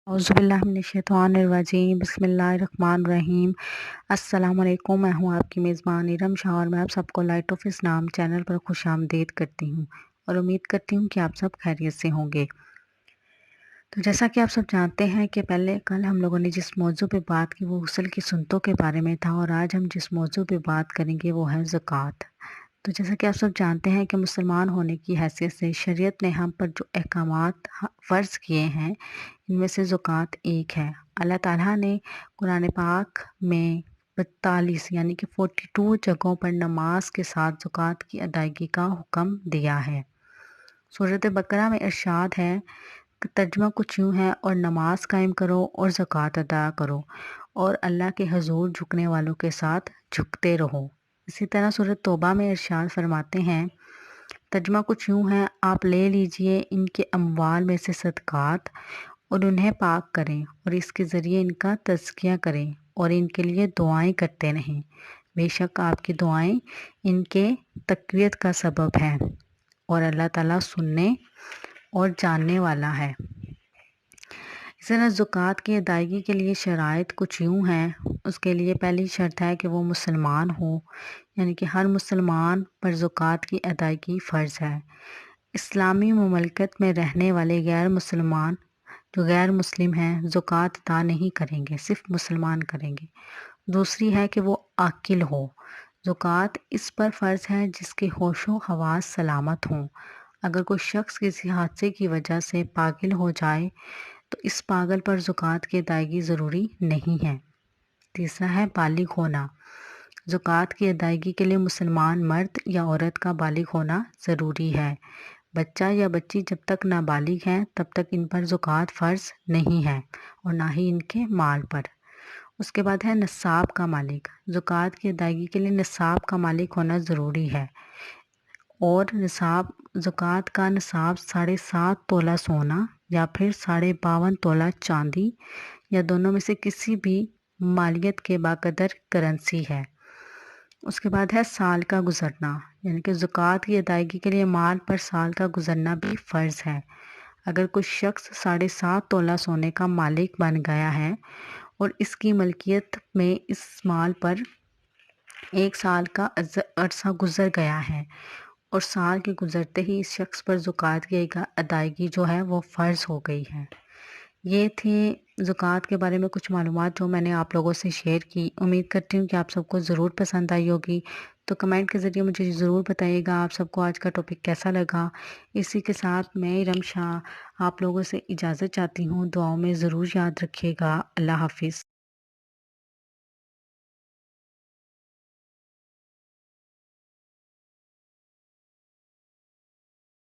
औज़ुबिल्लाहिमिनश्शैतानिर्रजीम बिस्मिल्लाहिर्रहमानिर्रहीम। अस्सलाम वालेकुम। मैं हूँ आपकी मेज़बान इरम शाह और मैं आप सबको लाइट ऑफ इस्लाम चैनल पर खुशामदीद करती हूँ और उम्मीद करती हूँ कि आप सब खैरियत से होंगे। तो जैसा कि आप सब जानते हैं कि पहले कल हम लोगों ने जिस मौजू पे बात की वो गुस्ल की सुन्नतों के बारे में था और आज हम जिस मौजू पे बात करेंगे वो है ज़कात। तो जैसा कि आप सब जानते हैं कि मुसलमान होने की हैसियत से शरीयत ने हम पर जो अहकामात फ़र्ज़ किए हैं इनमें से ज़कात एक है। अल्लाह ताला ने कुरान पाक में 42 यानी कि 42 जगहों पर नमाज के साथ ज़कात की अदायगी का हुक्म दिया है। सूरत बकरा में इरशाद है, तर्जुमा कुछ यूँ है, और नमाज कायम करो और ज़कात अदा करो और अल्लाह के हजूर झुकने वालों के साथ झुकते रहो। इसी तरह सूरत तौबा में इरशाद फरमाते हैं, तर्जुमा कुछ यूँ है, आप ले लीजिए इनके अम्वाल में से सदक़ात और उन्हें पाक करें और इसके ज़रिए इनका तज़किया करें और इनके लिए दुआएं करते रहें। बेशक आपकी दुआएं इनके तक़वियत का सबब है और अल्लाह ताला सुनने और जानने वाला है। इस तरह ज़कात की अदायगी के लिए शराइत कुछ यूँ हैं। उसके लिए पहली शर्त है कि वो मुसलमान हो, यानी कि हर मुसलमान पर ज़कात की अदायगी फ़र्ज़ है। इस्लामी मुमलकत में रहने वाले गैर मुसलमान जो गैर मुस्लिम हैं ज़कात अदा नहीं करेंगे, सिर्फ मुसलमान करेंगे। दूसरी है कि वो आकिल हो। ज़कात इस पर फ़र्ज़ है जिसके होशो हवास सलामत हों। अगर कोई शख्स किसी हादसे की वजह से पागल हो जाए तो इस पागल पर ज़कात की अदायगी ज़रूरी नहीं है। तीसरा है बालिग होना। ज़कात की अदायगी के लिए मुसलमान मर्द या औरत का बालिग होना ज़रूरी है। बच्चा या बच्ची जब तक नाबालिग हैं तब तक इन पर ज़कात फ़र्ज़ नहीं है और ना ही इनके माल पर। उसके बाद है निसाब का मालिक। ज़कात की अदायगी के लिए निसाब का मालिक होना ज़रूरी है और निसाब ज़कात का निसाब 7.5 तोला सोना या फिर 52.5 तोला चांदी या दोनों में से किसी भी मालियत के बाकदर करेंसी है। उसके बाद है साल का गुज़रना, यानी कि ज़कात की अदायगी के लिए माल पर साल का गुज़रना भी फ़र्ज़ है। अगर कोई शख्स 7.5 तोला सोने का मालिक बन गया है और इसकी मलकियत में इस माल पर 1 साल का अरसा गुज़र गया है और साल के गुज़रते ही इस शख्स पर ज़कात की अदायगी जो है वो फ़र्ज़ हो गई है। ये थी ज़कात के बारे में कुछ मालूमात जो मैंने आप लोगों से शेयर की। उम्मीद करती हूँ कि आप सबको ज़रूर पसंद आई होगी। तो कमेंट के ज़रिए मुझे ज़रूर बताइएगा आप सबको आज का टॉपिक कैसा लगा। इसी के साथ मैं इरम शाह आप लोगों से इजाज़त चाहती हूँ। दुआओं में ज़रूर याद रखिएगा। अल्लाह हाफ़िज़।